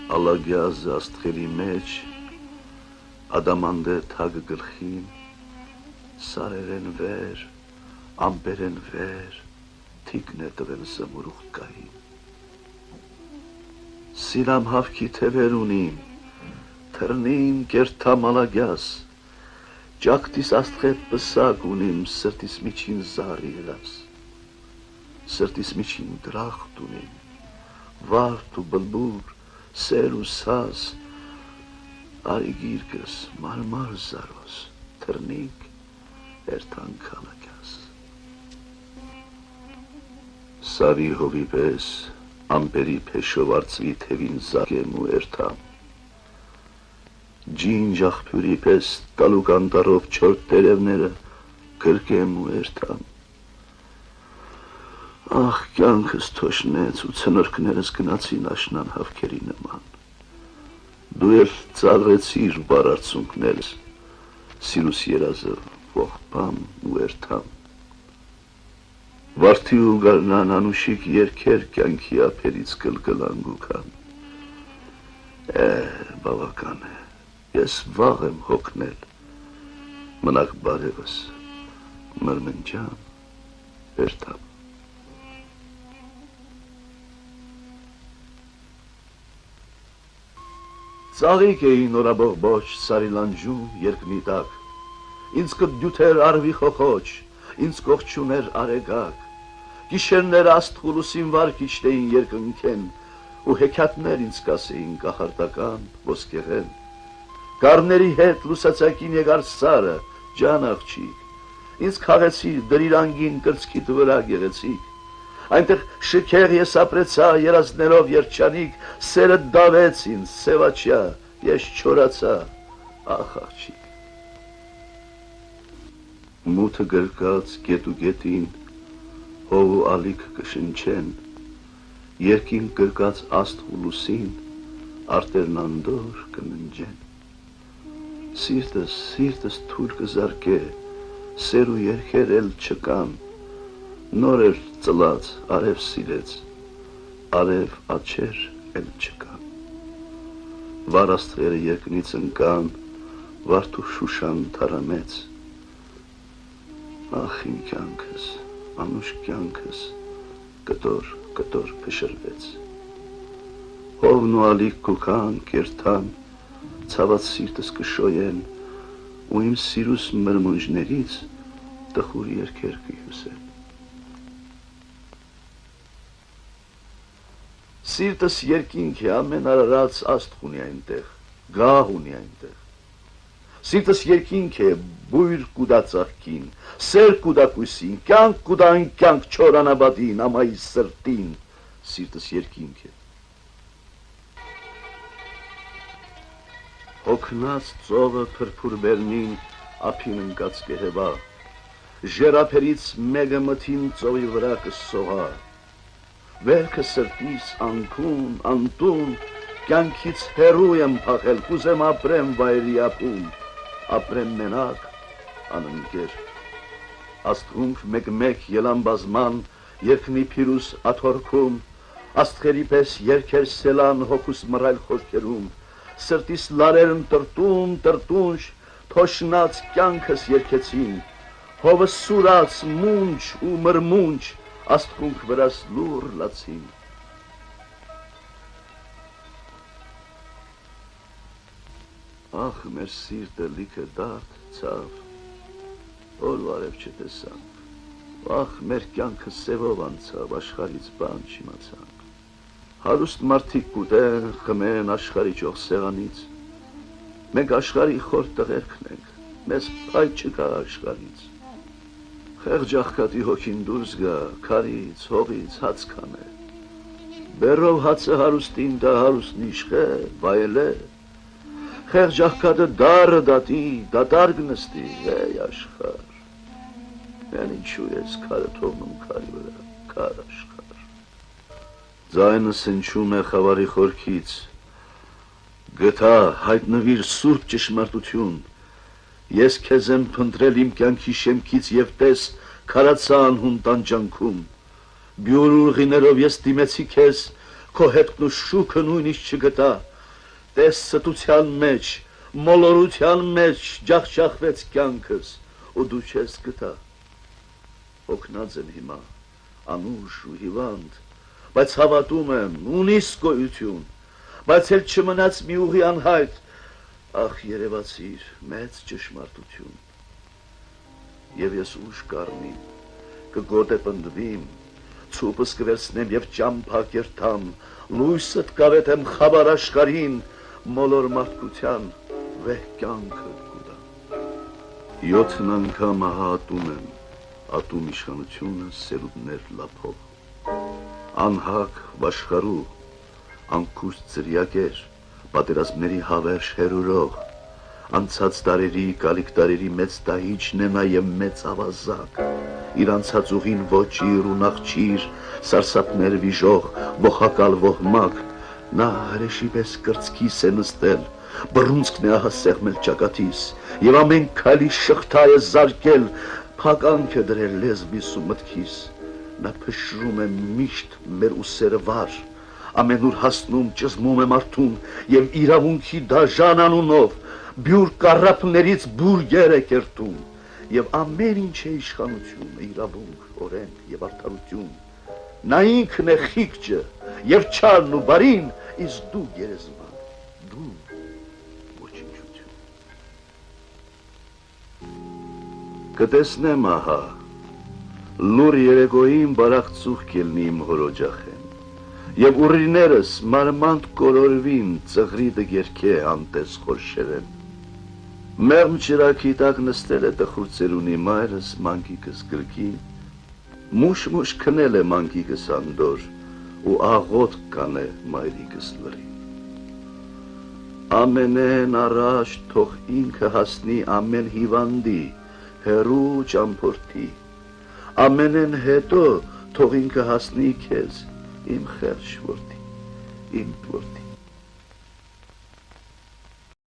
Ալագյազ աստղերի մեջ, ադամանդ է թագը գլխին, սարեր են վեր, ամպեր են վեր, թիկն է տվել զմուրուղ կային։ Սիրամ հավքի թևեր ունիմ, թրնին կերթամ ալագյազ, ճակտիս աստղետ պսակ ունիմ, սրտիս միջին զարի երաս, սրտիս միջին դրախտ ունիմ, վարդ ու բլբուր, սեր ու սաս, արի գիրկս, մարմար զարոս, թրնիկ, երթան կալակյաս։ Սարի հովի պես, ամպերի փեշով արծվի թևին զակեմ ու երթամ, ջինջ աղբյուրի պես տալուկ անտարով չորդ տերևները գրկեմ ու երթամ, աղ կյանքս թոշնեց ու ցնորքներս գնացին աշնան հավքերի նման, դու էլ ծաղրեցիր բարարցունքներս, սիրուս երազը ողբամ ու երթամ, վարդի ու գարնան անուշիկ երկեր կյանքի ափերից գլգլան գուքան, բավական է, ես վաղ եմ հոգնել, մնակ բարևս, մրմնջամ, երթամ, ծաղիկ էին նորաբողբոչ սարի լանջում երկնի տակ, ինձ կդյութեր արվի խոխոչ, ինձ կողչուներ արեգակ, գիշերներ աստղուլուսին վարկիչտ էին երկնքեն, ու հեքյատներ ինձ կասեին կախարտական ոսկեղեն, կարների հետ լուսացակին եկար սարը, ջան աղջիկ, ինձ քաղեցիր դրիրանգին կրծքիդ վրա գեղեցիկ, այնտեղ շքեղ ես ապրեցա երազներով երջանիկ, սերը դավեց ինձ սևաչյա, ես չորացա, ախ աղջիկ։ Մութը գրկած գետ ու գետին, հով ու ալիք կշնչեն, երկին գրկած աստղ ու լուսին, արտերն անդոր կննջեն, սիրտս թույլ կզարկե, սեր ու երկեր էլ չկան, նոր էր ծլած, արև սիրեց, արև աչեր էլ չկան, վար աստղերը երկնից ընկան, վարդ ու շուշան թարամեց, ախ իմ կյանքս, անուշ կյանքս, կտոր փշրվեց, հովն ու ալիք կուքան, կերթան, ցաված սիրտս կշոյեն, ու իմ սիրուս մրմունջներից տխուր երկեր կհյուսեն, Սիրտս երկինք է, ամեն արարած աստղ ունի այնտեղ, գահ ունի այնտեղ, Սիրտս երկինք է, բույր կուդա ծաղկին, սեր կուդա կույսին, կյանք կուդա ընկյանք չոր անաբադին, ամայի սրտին, Սիրտս երկինք է։ Հոգնած ծովը փրփուր բերնին, ափին ընկած կհևա, ժերափերից մեկը մթին ծովի վրա կսողա, Վերքը սրտիս անքուն, անտուն, կյանքից հեռու եմ փախել, կուզեմ ապրեմ վայրի ափում, ապրեմ մենակ, անընկեր, աստղունք մեկ ելան բազման, երկնի փիրուս աթորքում, աստղերի պես երկեր սելան հոգուս մռայլ խորքերում, սրտիս լարերն տրտունջ, թոշնած կյանքս երկեցին, հովս սուրաց մունջ ու մրմունջ, աստղունք վրաս լուր լացին, ախ մեր սիրտը լիքը դարդ ցավ, օր վարև չտեսանք, ախ մեր կյանքը սևով անցավ, աշխարից բան չիմացանք, հարուստ մարդիկ կուտեն, խմեն աշխարի ճող սեղանից, մենք աշխարի խոր տղերքն ենք, մեզ փայ չկա աշխարից, Խեղճ աղքատի հոգին դուրս գա, քարից, հողից հաց կանե, բեռով հացը հարուստին դա հարուստն իշխե, վայելե, խեղճ աղքատը դառը դատի, դատարկ նստի, աշխար, Են ինչու ես քարը թողնում քարի վրա, քար աշխար, ձայնը սնչում է խավարի խորքից, գտա հայտնվիր սուրբ ճշմարտություն, Ես քեզ եմ փնտրել իմ կյանքի շեմքից եւ տես քարացա անհուն տանջանքում, Բյուր ուղիներով ես դիմեցի քեզ, քո հետքն ու շուքը նույնիսկ չգտա, Տես ստության մեջ, մոլորության մեջ ջախջախվեց կյանքս, ու դու չես գտա։ Հոգնած եմ հիմա, անուշ ու հիվանդ, բայց հավատում եմ, ունիս գոյություն, բայց էլ չմնաց մի ուղի անհայտ, ախ երևացիր մեծ ճշմարտություն։ Եվ ես ուժ կառնիմ, կգոտե պնդվիմ, ցուպս կվերցնեմ եւ ճամփա կերտամ, լույսդ կավետեմ խաբար աշխարհին, մոլոր մարդկության վեհ կյանքը կուտամ։ 7 անգամ ահա ատում իշխանությունը սերունդներ լափող, անհակ վաշխարու, անքուստ ծրիակեր, պատերազմների հավերժ հերուրող, անցած տարերի, գալիք տարերի մեծ դահիճն է նաև մեծ ավազակ, իր անցած ուղին ոճիր ու նախճիր, սարսափներ վիժող, ողակալ ոհմակ, նա հրեշի պես կրծքիս է նստել, բռունցքն է ահա սեղմել ճակատիս, եւ ամեն քայլի շղթա է զարկել, փականք է դրել լեզվիս ու մտքիս, նա փշրում է միշտ մեր ուսերը վար, ամենուր հասնում ճզմում է մարդուն եւ իրավունքի դաժան անունով բյուր կառափներից բուրգեր է կերտում եւ ամեն ինչ է իշխանությունը, իրավունք, օրենք եւ արդարություն, նա ինքն է խիղճը եւ չարն ու բարին, իսկ դու գերեզման, դու ոչնչություն։ Կտեսնեմ ահա, լուր երեկոյին բարակ ծուխ կելնի իմ հորոջախեն, եւ ուռիներս մարմանդ կորորվին ծղրի դգերքե անտես խորշերեն։ Մեղմ ճրակի տակ նստել է տխուր ծերունի մայրս մանկիկս գրկին, մուշ քնել է մանկիկս անդոր ու աղոտ կանե մայրիկս լրին։ Ամենեն առաջ թող ինքը հասնի ամեն հիվանդի, հերու ճամփորդի, ամենեն հետո թող ինքը հասնի քեզ, իմ խեղճ որդի, իմ որդի։